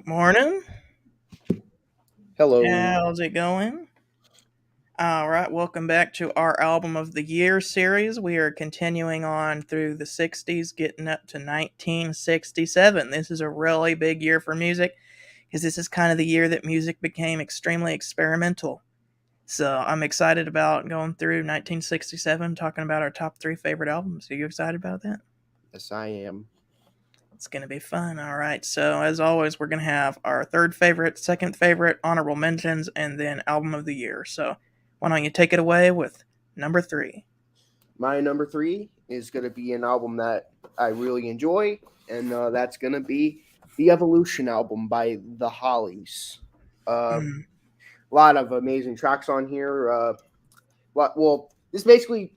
Morning. Hello. How's it going? All right, welcome back to our Album of the Year series. We are continuing on through the 60s, getting up to 1967. This is a really big year for music because this is kind of the year that music became extremely experimental. So I'm excited about going through 1967, talking about our top three favorite albums. Are you excited about that? Yes, I am. It's going to be fun. All right. So, as always, we're going to have our third favorite, second favorite, honorable mentions, and then album of the year. So, why don't you take it away with number three? My number three is going to be an album that I really enjoy, and that's going to be the Evolution album by The Hollies. A Mm, lot of amazing tracks on here. This is basically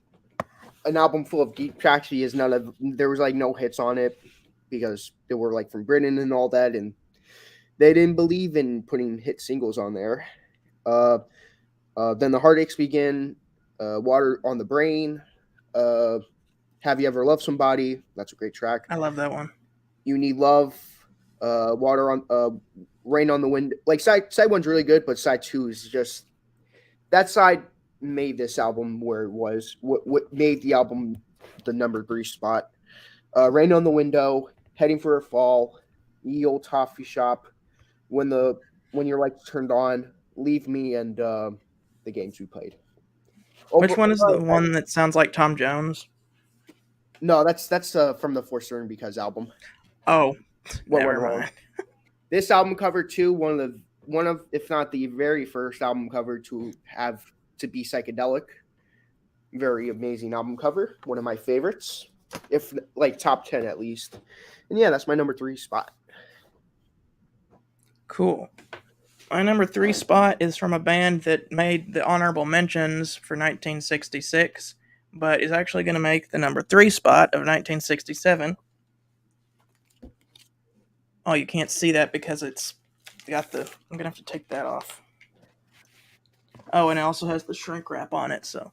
an album full of deep tracks. There was like no hits on it because they were like from Britain and all that, and they didn't believe in putting hit singles on there. Uh, then the heartaches begin. Water on the brain. Uh, Have you ever loved somebody? That's a great track. I love that one. You need love. Water on. Rain on the wind. Like side one's really good, but side two is just that side made this album where it was. What made the album the number three spot? Rain on the window. Heading for a fall. Ye old toffee shop. When the when your lights turned on. Leave me and the games we played. Which Over. one is the one that sounds like Tom Jones? No, that's from the For Certain Because album. Oh, What went never wrong? mind. This album cover too, one of if not the very first album cover to have to be psychedelic. Very amazing album cover. One of my favorites, if like top 10 at least. And yeah, that's my number three spot. Cool. My number three spot is from a band that made the honorable mentions for 1966, but is actually going to make the number three spot of 1967. Oh, you can't see that because it's got the. I'm gonna have to take that off. Oh, and it also has the shrink wrap on it. So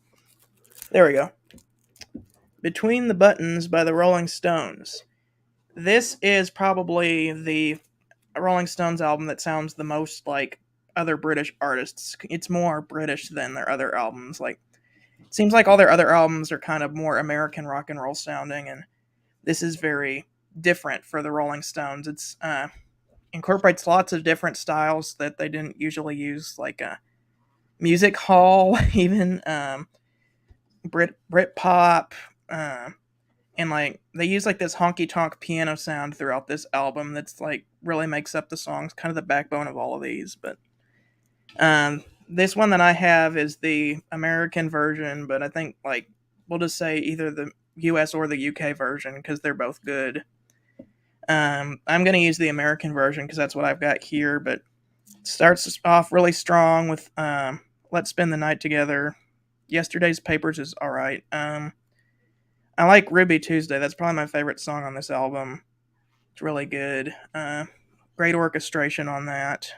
there we go. Between the Buttons by the Rolling Stones. This is probably the Rolling Stones album that sounds the most like other British artists. It's more British than their other albums. Like it seems like all their other albums are kind of more American rock and roll sounding, and this is very different for the Rolling Stones. It's incorporates lots of different styles that they didn't usually use, like music hall, even Brit pop, uh, and like they use like this honky tonk piano sound throughout this album. That's like really makes up the songs, kind of the backbone of all of these. But this one that I have is the American version, but I think like we'll just say either the U.S. or the U.K. version because they're both good. I'm gonna use the American version because that's what I've got here, but starts off really strong with "Let's Spend the Night Together." Yesterday's Papers is all right. I like Ruby Tuesday. That's probably my favorite song on this album. It's really good. Great orchestration on that.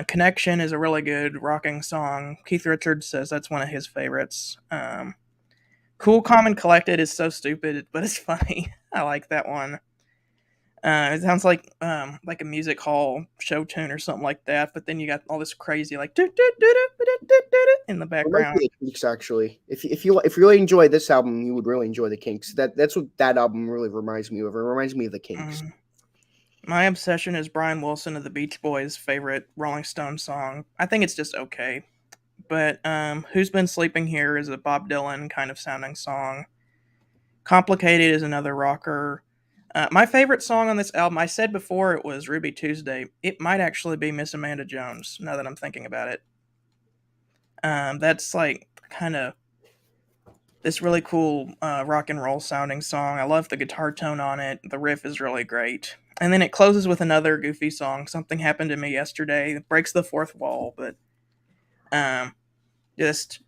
Connection is a really good rocking song. Keith Richards says that's one of his favorites. Cool, Calm, and Collected is so stupid, but it's funny. I like that one. It sounds like a music hall show tune or something like that. But then you got all this crazy like in the Reminds background. me of the Kinks actually. If you really enjoy this album, you would really enjoy the Kinks. That's what that album really reminds me of. It reminds me of the Kinks. Mm. My obsession is Brian Wilson of the Beach Boys' favorite Rolling Stone song. I think it's just okay. But Who's Been Sleeping Here is a Bob Dylan kind of sounding song. Complicated is another rocker. My favorite song on this album, I said before it was Ruby Tuesday. It might actually be Miss Amanda Jones, now that I'm thinking about it. That's like kind of this really cool rock and roll sounding song. I love the guitar tone on it. The riff is really great. And then it closes with another goofy song. Something happened to me yesterday. It breaks the fourth wall, but um, just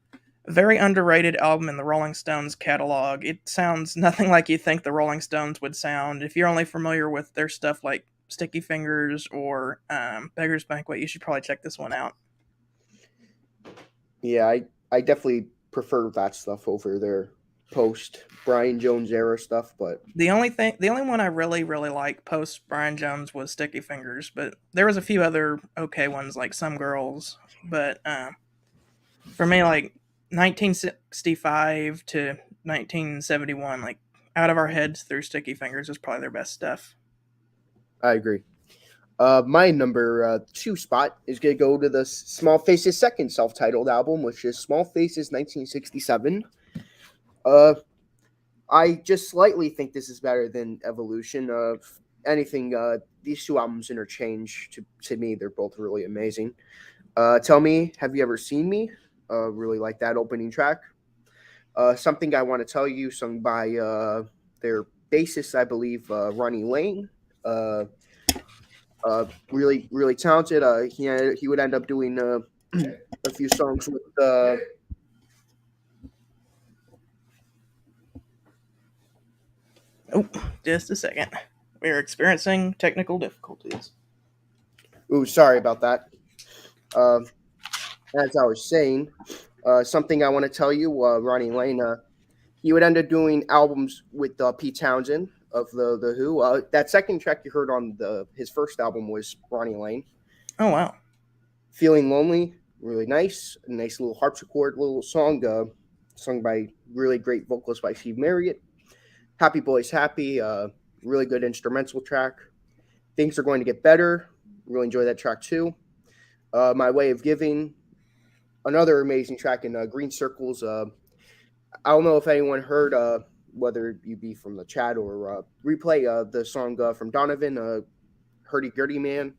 a very underrated album in the Rolling Stones catalog. It sounds nothing like you think the Rolling Stones would sound. If you're only familiar with their stuff like Sticky Fingers or Beggar's Banquet, you should probably check this one out. Yeah, I definitely prefer that stuff over there. post Brian Jones era stuff, but The only one I really like post Brian Jones was Sticky Fingers, but there was a few other okay ones like Some Girls. But for me, like 1965 to 1971, like Out of Our Heads through Sticky Fingers is probably their best stuff. I agree. My number two spot is going to go to the Small Faces' second self-titled album, which is Small Faces 1967. Uh, I just slightly think this is better than Evolution. Anything, these two albums interchange. To me, they're both really amazing. Tell Me, Have You Ever Seen Me? Really like that opening track. Something I Want to Tell You, sung by their bassist, I believe, Ronnie Lane. Uh, really talented. He would end up doing a few songs with. Oh, just a second. We're experiencing technical difficulties. Ooh, sorry about that. Um, as I was saying, something I want to tell you, Ronnie Lane. He would end up doing albums with Pete Townsend of the Who. That second track you heard on his first album was Ronnie Lane. Oh wow. Feeling Lonely, really nice. A nice little harpsichord little song, sung by really great vocalist by Steve Marriott. Happy Boys Happy, really good instrumental track. Things Are Going to Get Better, really enjoy that track too. My Way of Giving, another amazing track in Green Circles. I don't know if anyone heard, whether you be from the chat or replay, the song from Donovan, Hurdy Gurdy Man.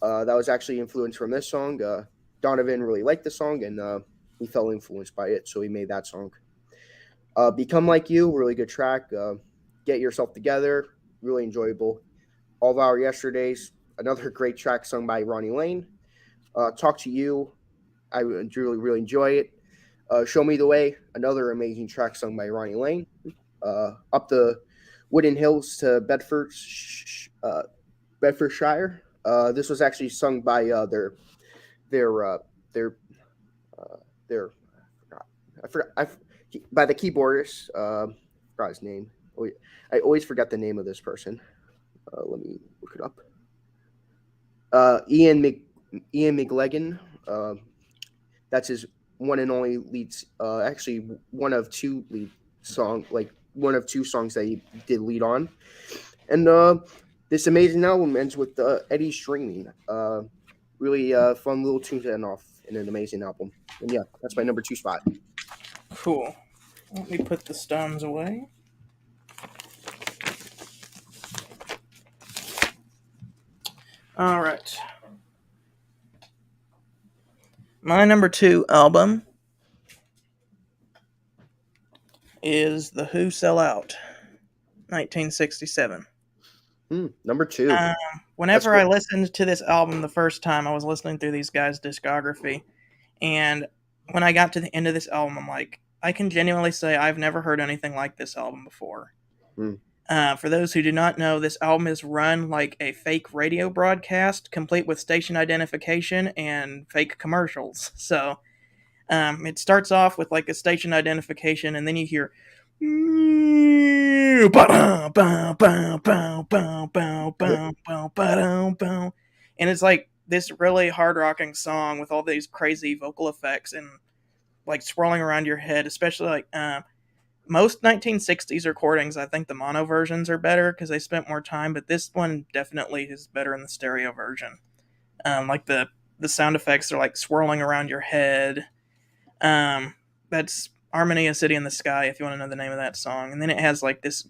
That was actually influenced from this song. Donovan really liked the song and he felt influenced by it, so he made that song. Become Like You, really good track. Get Yourself Together, really enjoyable. All of Our Yesterdays, another great track sung by Ronnie Lane. Talk to You, I really enjoy it. Show Me the Way, another amazing track sung by Ronnie Lane. Up the Wooden Hills to Bedfordshire. This was actually sung by their uh, their their I forgot by the keyboardist. Forgot his name. I always forget the name of this person. Let me look it up. Ian McLagan. That's his one and only leads. Actually, one of two lead song, like one of two songs that he did lead on. And this amazing album ends with Eddie Streaming. Really fun little tune to end off in an amazing album. And yeah, that's my number two spot. Cool. Let me put the stones away. All right. My number two album is The Who Sell Out, 1967. Number two. Whenever I listened to this album the first time, I was listening through these guys' discography. And when I got to the end of this album, I'm like, I can genuinely say I've never heard anything like this album before. For those who do not know, this album is run like a fake radio broadcast, complete with station identification and fake commercials. So it starts off with like a station identification, and then you hear. And it's like this really hard rocking song with all these crazy vocal effects and like swirling around your head, especially like most 1960s recordings. I think the mono versions are better because they spent more time, but this one definitely is better in the stereo version. Like the sound effects are like swirling around your head. That's Armonia City in the Sky, if you want to know the name of that song. And then it has like this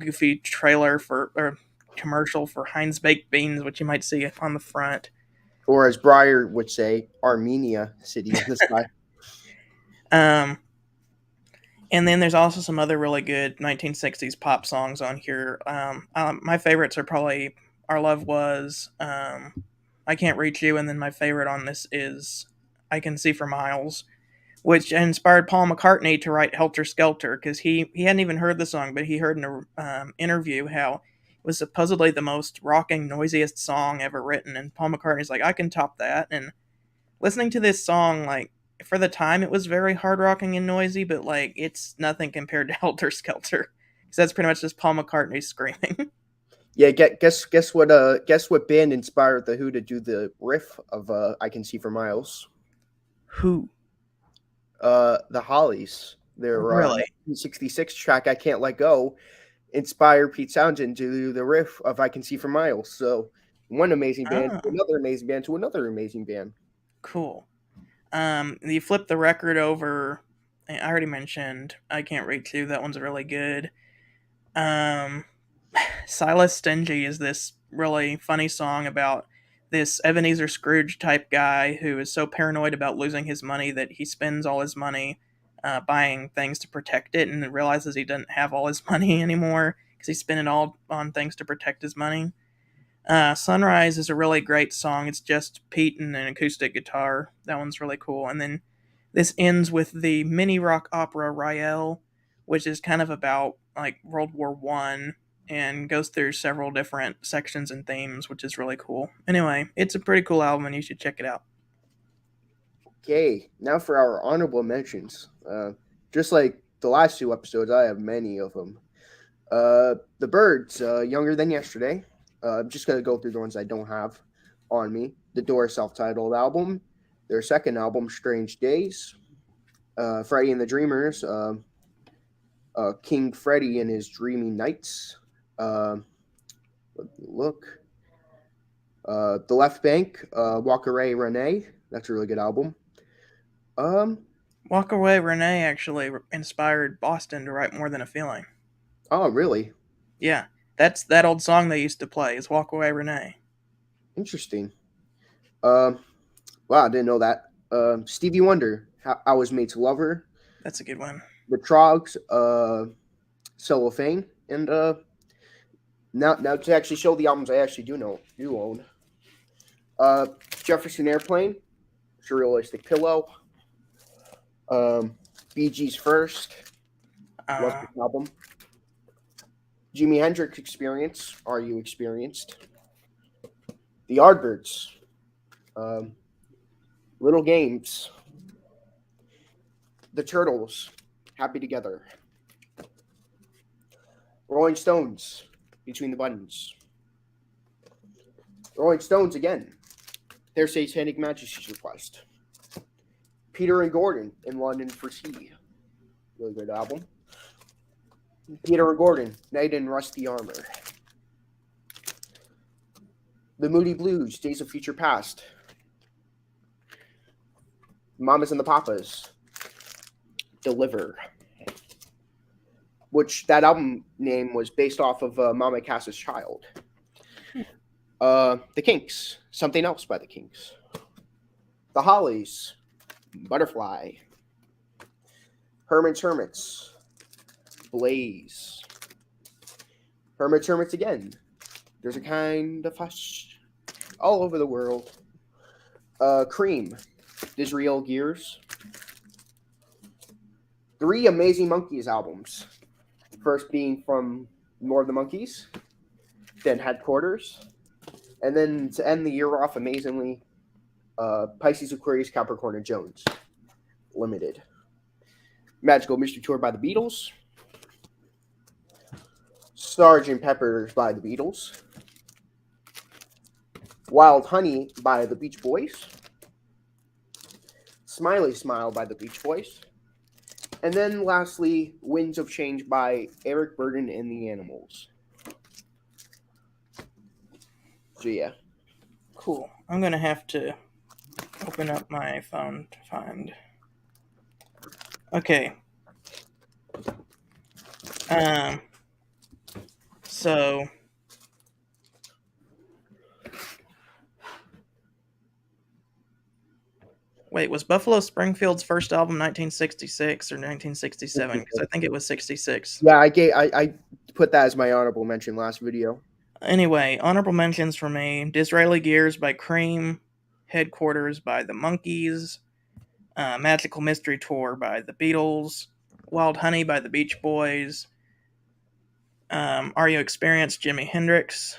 goofy trailer or commercial for Heinz Baked Beans, which you might see on the front. Or as Breyer would say, Armenia City in the Sky. And then there's also some other really good 1960s pop songs on here. My favorites are probably Our Love Was, I Can't Reach You, and then my favorite on this is I Can See for Miles, which inspired Paul McCartney to write Helter Skelter, because he hadn't even heard the song, but he heard in an interview how it was supposedly the most rocking, noisiest song ever written, and Paul McCartney's like, I can top that. And listening to this song, like, for the time it was very hard rocking and noisy, but like it's nothing compared to Helter Skelter. Because that's pretty much just Paul McCartney screaming. Yeah, guess what band inspired the Who to do the riff of I Can See for Miles? Who? The Hollies. Their Really? 1966 track I Can't Let Go inspired Pete Townsend to do the riff of I Can See for Miles. So one amazing band Oh, to another amazing band to another amazing band. cool. You flip the record over. I already mentioned I Can't Read Two. That one's really good. Um, Silas Stingy is this really funny song about this Ebenezer Scrooge type guy who is so paranoid about losing his money that he spends all his money buying things to protect it, and then realizes he doesn't have all his money anymore because he spent it all on things to protect his money. Sunrise is a really great song. It's just Pete and an acoustic guitar. That one's really cool. And then this ends with the mini rock opera Rael, which is kind of about like World War One and goes through several different sections and themes, which is really cool. Anyway, it's a pretty cool album and you should check it out. Okay, now for our honorable mentions. Just like the last two episodes, I have many of them. The Birds, Younger Than Yesterday. I'm just gonna go through the ones I don't have on me. The Doors self-titled album, their second album, Strange Days. Freddie and the Dreamers, King Freddie and His Dreamy Nights. Let me look. The Left Bank, Walker Ray Renee. That's a really good album. Um. Walk Away Renee actually inspired Boston to write More Than a Feeling. Oh, really? Yeah, that's that old song they used to play is Walk Away Renee. Interesting. Um. Wow, I didn't know that. Stevie Wonder, I Was Made to Love Her. That's a good one. The Trogs, Cellophane, and now to actually show the albums I actually do own. Uh, Jefferson Airplane, Surrealistic Pillow, um, Bee Gees First, love Uh, this album. Jimi Hendrix Experience, Are You Experienced? The Yardbirds, um, Little Games, The Turtles, Happy Together, Rolling Stones, Between the Buttons, Rolling Stones again, Their Satanic Majesty's Request, Peter and Gordon in London for Tea, really good album. Peter and Gordon, Knight in Rusty Armor. The Moody Blues, Days of Future Past. Mamas and the Papas, Deliver. Which that album name was based off of Mama Cass's Child. The Kinks, Something Else by the Kinks. The Hollies, Butterfly. Herman's Hermits, Blaze. Herman's Hermits again. There's a kind of hush all over the world. Cream, Disrael Gears. 3 Amazing Monkeys albums. First being from More of the Monkeys, then Headquarters, and then to end the year off amazingly, Pisces, Aquarius, Capricorn, and Jones Limited. Magical Mystery Tour by the Beatles. Sgt. Pepper's by the Beatles. Wild Honey by the Beach Boys. Smiley Smile by the Beach Boys. And then lastly, Winds of Change by Eric Burdon and the Animals. So yeah. cool. I'm gonna have to open up my phone to find. Okay. Um. So. Wait, was Buffalo Springfield's first album 1966 or 1967? Because I think it was 66. Yeah, I put that as my honorable mention last video. Anyway, honorable mentions for me: Disraeli Gears by Cream, Headquarters by the Monkees, Magical Mystery Tour by the Beatles, Wild Honey by the Beach Boys, Are You Experienced? Jimi Hendrix.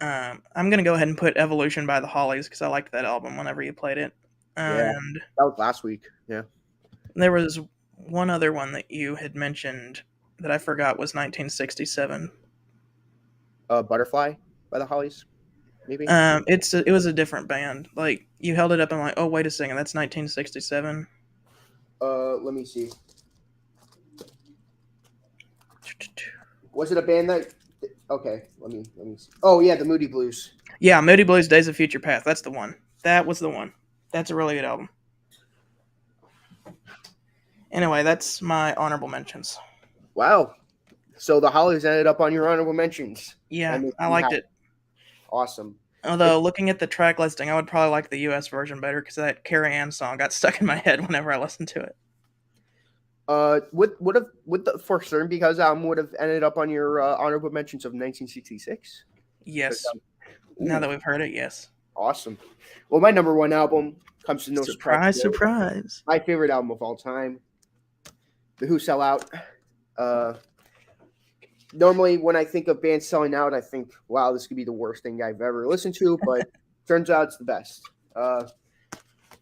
I'm gonna go ahead and put Evolution by the Hollies because I liked that album whenever you played it. Yeah, And that was last week. Yeah. there was one other one that you had mentioned that I forgot was 1967. Butterfly by the Hollies, maybe. It was a different band. Like you held it up and I'm like, oh wait a second, that's 1967. Let me see. Was it a band that? Okay, let me see. Oh yeah, the Moody Blues. Yeah, Moody Blues, Days of Future Past. That's the one. That was the one. That's a really good album. Anyway, that's my honorable mentions. Wow. So the Hollies ended up on your honorable mentions. That Yeah, makes I me liked happy. it. Awesome. Although looking at the track listing, I would probably like the U.S. version better because that Carrie Ann song got stuck in my head whenever I listened to it. Would the For Certain Because album would have ended up on your honorable mentions of 1966? Yes. Now Ooh, that we've heard it, yes. awesome. Well, my number one album comes to no surprise. Surprise, surprise. My favorite album of all time, The Who Sell Out. Uh, Normally, when I think of bands selling out, I think, wow, this could be the worst thing I've ever listened to, but turns out it's the best.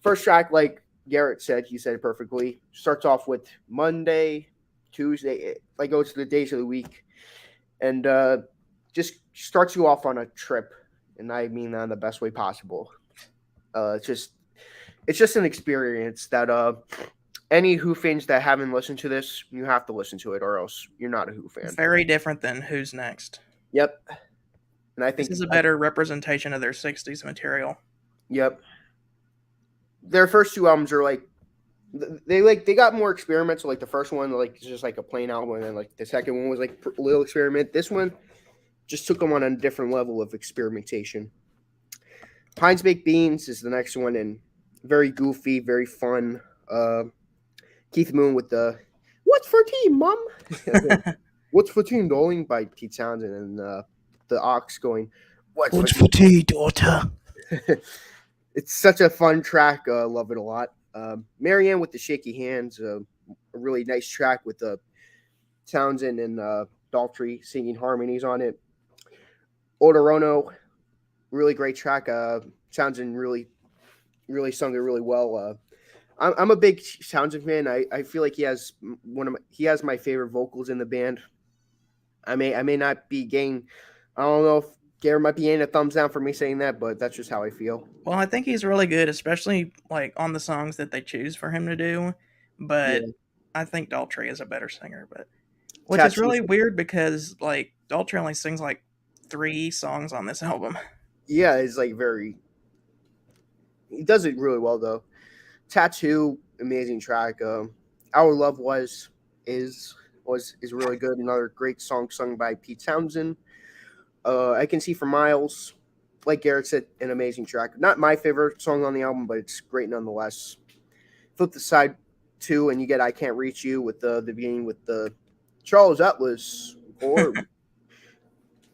First track, like Garrett said, he said it perfectly, starts off with Monday, Tuesday, like goes to the days of the week, and just starts you off on a trip, and I mean that in the best way possible. It's just an experience that any Who fans that haven't listened to this, you have to listen to it, or else you're not a Who fan. Very different than Who's Next. Yep, and I This think is a better representation of their 60s material. yep, their first two albums are they got more experimental. Like the first one, like it's just like a plain album, and then like the second one was like a little experiment. This one just took them on a different level of experimentation. Pines Baked Beans is the next one, and very goofy, very fun. Keith Moon with the "What's for tea, Mom?" "What's for tea, darling?" by Pete Townsend, and the Ox going, "What's for tea, daughter?" It's such a fun track. Love it a lot. Marianne with the Shaky Hands, a really nice track with Townsend and Daltrey singing harmonies on it. Odorono, really great track. Townsend really sung it really well. I'm a big Townsend fan. I feel like he has my favorite vocals in the band. I may not be getting. I don't know if Garrett might be getting a thumbs down for me saying that, but that's just how I feel. Well, I think he's really good, especially like on the songs that they choose for him to do. But Yeah, I think Daltrey is a better singer. But which is Tattoos. really weird because like Daltrey only sings like 3 songs on this album. Yeah, it's like very. He does it really well though. Tattoo, amazing track. Our Love is really good. Another great song sung by Pete Townsend. I Can See for Miles, like Garrett said, an amazing track. Not my favorite song on the album, but it's great nonetheless. Flip the side two, and you get I Can't Reach You with the beginning with the Charles Atlas or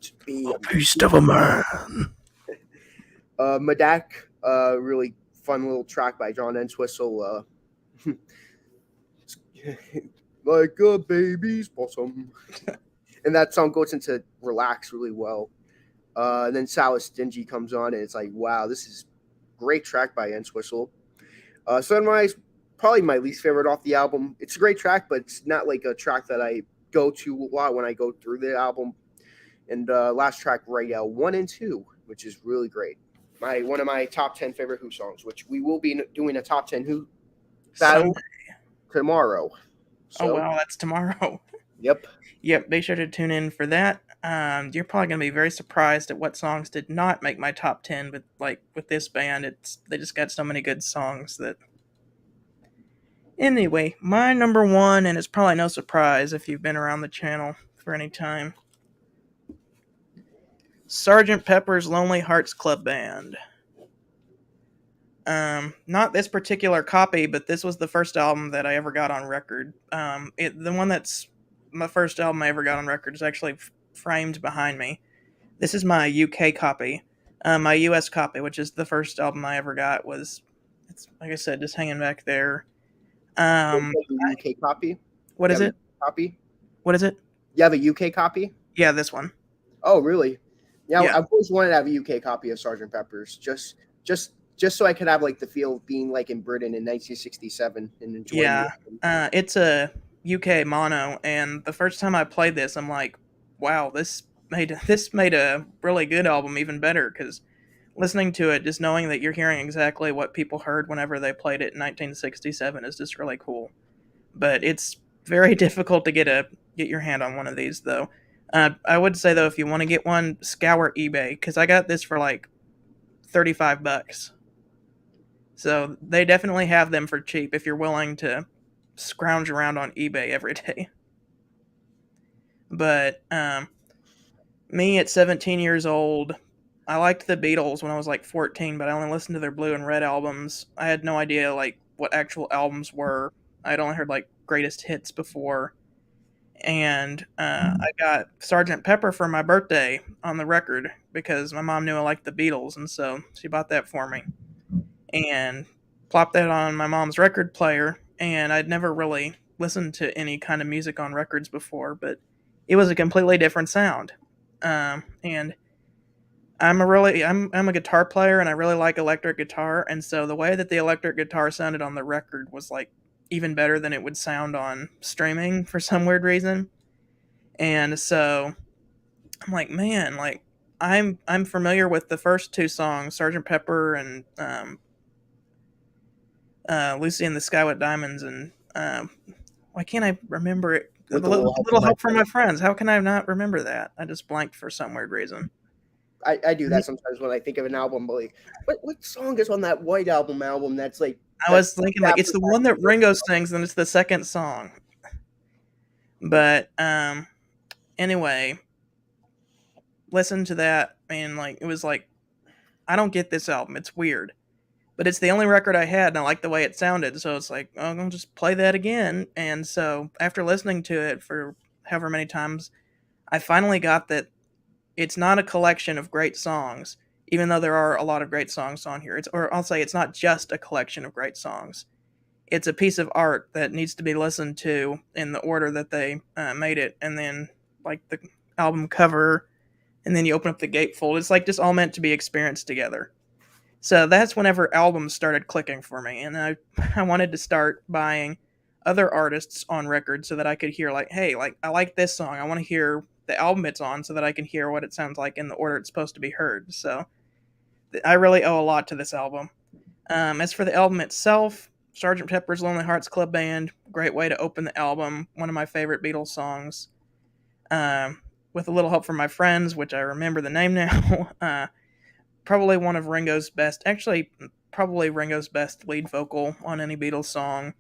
to be A beast of a man. Medak, really fun little track by John Entwistle. Like a baby's bosom. And that song goes into relax really well. And then Silas Stingy comes on, and it's like, wow, this is great track by Entwistle. Sunrise, probably my least favorite off the album. It's a great track, but it's not like a track that I go to a lot when I go through the album. And last track, Rael 1 and 2, which is really great. One of my top 10 favorite Who songs, which we will be doing a top 10 Who battle tomorrow. So, oh wow, that's tomorrow. Yep. Yep. Be sure to tune in for that. You're probably gonna be very surprised at what songs did not make my top 10. But like with this band, they just got so many good songs that. Anyway, my number one, and it's probably no surprise if you've been around the channel for any time. Sgt. Pepper's Lonely Hearts Club Band. Not this particular copy, but this was the first album that I ever got on record. The one that's my first album I ever got on record is actually framed behind me. This is my UK copy. My US copy, which is the first album I ever got, it's like I said, just hanging back there. The UK copy. What is it? Copy. What is it? You have a UK copy? Yeah, this one. Oh, really? Yeah, yeah. I've always wanted to have a UK copy of Sgt. Pepper's. Just just so I could have like the feel of being like in Britain in 1967 and enjoying the Yeah, album. it's a UK mono, and the first time I played this, I'm like, wow, this made a really good album even better because listening to it, just knowing that you're hearing exactly what people heard whenever they played it in 1967 is just really cool. But it's very difficult to get your hand on one of these though. I would say though, if you want to get one, scour eBay because I got this for like $35. So they definitely have them for cheap if you're willing to scrounge around on eBay every day. But me at 17 years old, I liked the Beatles when I was like 14, but I only listened to their Blue and Red albums. I had no idea like what actual albums were. I'd only heard like greatest hits before, and I got Sergeant Pepper for my birthday on the record because my mom knew I liked the Beatles, and so she bought that for me and plopped that on my mom's record player. And I'd never really listened to any kind of music on records before, but it was a completely different sound. And I'm a guitar player and I really like electric guitar, and so the way that the electric guitar sounded on the record was like even better than it would sound on streaming for some weird reason. And so I'm like, man, like I'm familiar with the first two songs, Sergeant Pepper and Lucy in the Sky with Diamonds, and why can't I remember it? A With a little, little help from little my help from my friends. How can I not remember that? I just blanked for some weird reason. I do that sometimes when I think of an album, but like, what song is on that White Album that's like I that was thinking like it's chapter the back one to that the first Ringo song? sings, and it's the second song. But anyway, listen to that, and like it was like I don't get this album. It's weird, but it's the only record I had, and I like the way it sounded. So it's like, oh, I'm gonna just play that again. And so after listening to it for however many times, I finally got that it's not a collection of great songs, even though there are a lot of great songs on here. Or I'll say it's not just a collection of great songs. It's a piece of art that needs to be listened to in the order that they made it, and then like the album cover, and then you open up the gatefold. It's like just all meant to be experienced together. So that's whenever albums started clicking for me, and I wanted to start buying other artists on record so that I could hear like, hey, like I like this song. I want to hear the album it's on so that I can hear what it sounds like in the order it's supposed to be heard. So I really owe a lot to this album. As for the album itself, Sgt. Pepper's Lonely Hearts Club Band, great way to open the album. One of my favorite Beatles songs. With a little help from my friends, which I remember the name now. Probably one of Ringo's best, actually, probably Ringo's best lead vocal on any Beatles song.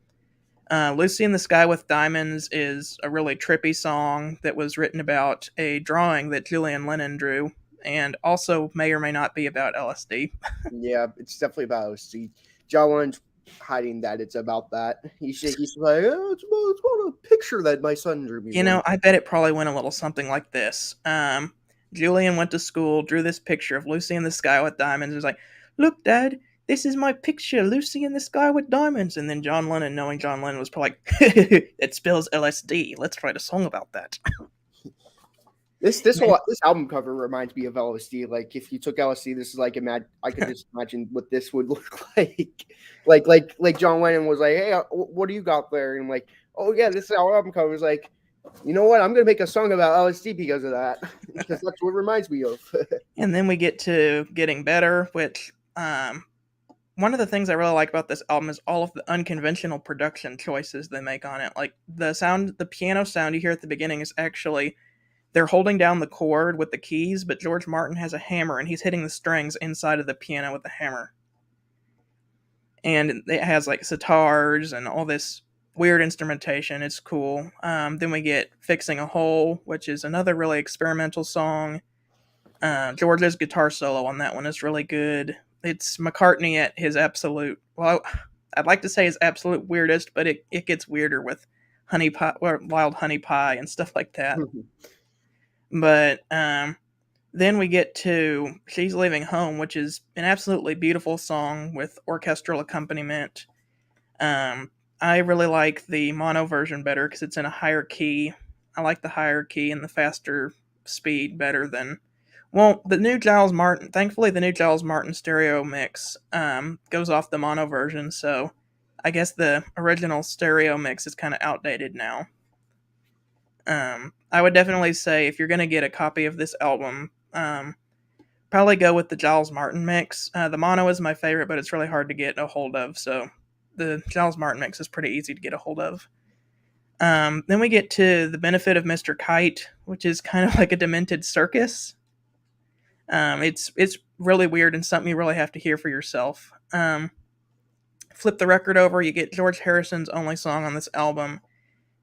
Lucy in the Sky with Diamonds is a really trippy song that was written about a drawing that Julian Lennon drew, and also may or may not be about LSD. Yeah, it's definitely about OC. John Lennon's hiding that it's about that. He's like, oh, it's about a picture that my son drew me You one. know, I bet it probably went a little something like this. Julian went to school, drew this picture of Lucy in the Sky with Diamonds, and was like, "Look, Dad, this is my picture, Lucy in the Sky with Diamonds." And then John Lennon, knowing John Lennon, was probably like, "It spells LSD. Let's write a song about that." This album cover reminds me of LSD. Like if you took LSD, this is like I could just imagine what this would look like. Like John Lennon was like, "Hey, what do you got there?" And I'm like, "Oh yeah, this is our album cover." Is like, you know what? I'm gonna make a song about LSD because of that, because that's what it reminds me of. And then we get to Getting Better, which one of the things I really like about this album is all of the unconventional production choices they make on it. Like the piano sound you hear at the beginning is actually they're holding down the chord with the keys, but George Martin has a hammer and he's hitting the strings inside of the piano with the hammer. And it has like sitars and all this weird instrumentation. It's cool. Then we get Fixing a Hole, which is another really experimental song. George's guitar solo on that one is really good. It's McCartney at his absolute, well, I'd like to say his absolute weirdest, but it gets weirder with Honey Pie, or Wild Honey Pie and stuff like that. But then we get to She's Leaving Home, which is an absolutely beautiful song with orchestral accompaniment. I really like the mono version better because it's in a higher key. I like the higher key and the faster speed better than Well, the new Giles Martin, thankfully, the new Giles Martin stereo mix goes off the mono version, so I guess the original stereo mix is kind of outdated now. I would definitely say if you're going to get a copy of this album, probably go with the Giles Martin mix. The mono is my favorite, but it's really hard to get a hold of, so the Giles Martin mix is pretty easy to get a hold of. Then we get to the benefit of Mr. Kite, which is kind of like a demented circus. It's really weird and something you really have to hear for yourself. Flip the record over, you get George Harrison's only song on this album,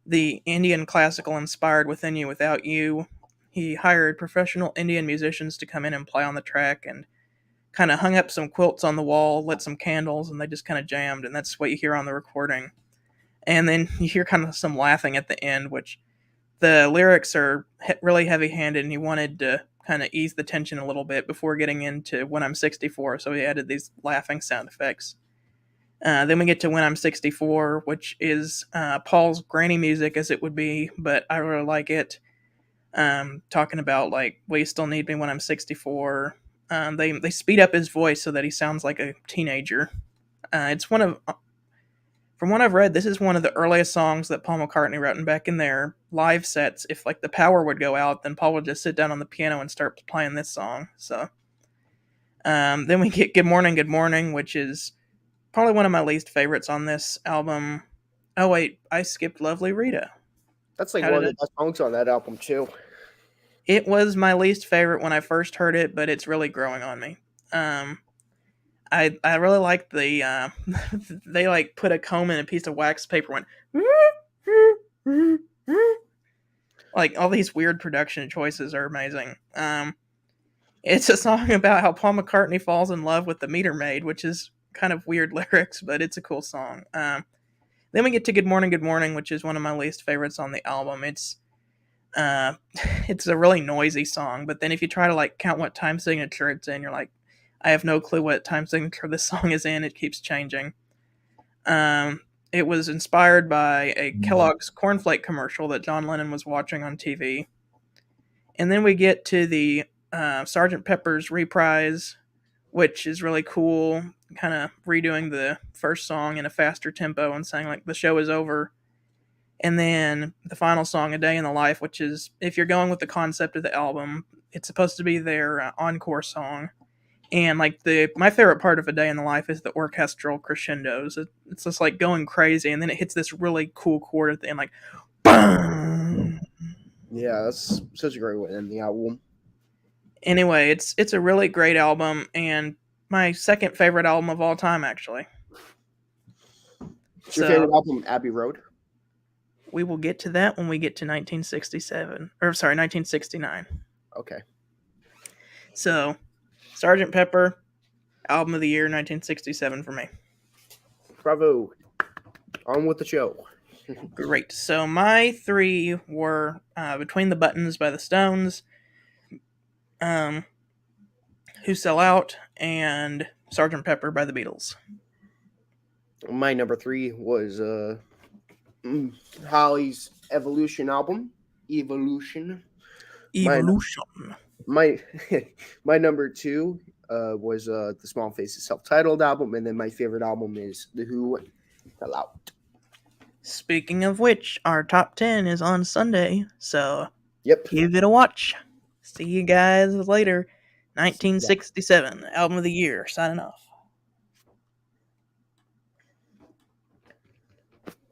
the Indian classical inspired Within You Without You. He hired professional Indian musicians to come in and play on the track and kind of hung up some quilts on the wall, lit some candles, and they just kind of jammed, and that's what you hear on the recording. And then you hear kind of some laughing at the end, which the lyrics are really heavy handed, and he wanted to kind of ease the tension a little bit before getting into When I'm 64, so he added these laughing sound effects. Then we get to When I'm 64, which is Paul's granny music, as it would be, but I really like it. Talking about, like, will you still need me when I'm 64? They speed up his voice so that he sounds like a teenager. It's one of, from what I've read, this is one of the earliest songs that Paul McCartney wrote, and back in their live sets, if like the power would go out, then Paul would just sit down on the piano and start playing this song. So then we get Good Morning, which is probably one of my least favorites on this album. Oh wait, I skipped Lovely Rita. That's like How one did of the best songs on that album too. It was my least favorite when I first heard it, but it's really growing on me. I really like the they like put a comb in a piece of wax paper, went like all these weird production choices are amazing. It's a song about how Paul McCartney falls in love with the meter maid, which is kind of weird lyrics, but it's a cool song. Then we get to Good Morning, which is one of my least favorites on the album. Uh, it's a really noisy song, but then if you try to like count what time signature it's in, you're like, I have no clue what time signature this song is in. It keeps changing. It was inspired by a Kellogg's cornflake commercial that John Lennon was watching on TV. And then we get to the Sgt. Pepper's Reprise, which is really cool, kind of redoing the first song in a faster tempo and saying, like, the show is over. And then the final song, A Day in the Life, which is, if you're going with the concept of the album, it's supposed to be their encore song. And like my favorite part of A Day in the Life is the orchestral crescendos. It's just like going crazy, and then it hits this really cool chord at the end, like, boom. Yeah, that's such a great way to end the album. Anyway, it's a really great album, and my second favorite album of all time, actually. What's your favorite album, Abbey Road? We will get to that when we get to 1967, or sorry, 1969. Okay. So, Sgt. Pepper, album of the year, 1967 for me. Bravo. On with the show. Great. So my three were Between the Buttons by the Stones, Who Sell Out, and Sgt. Pepper by the Beatles. My number 3 was Holly's Evolution album. Evolution. My number 2 was the Small Faces self-titled album, and then my favorite album is The Who Sell Out. Speaking of which, our top 10 is on Sunday, so yep, give it a watch. See you guys later. 1967, album of the year. Signing off.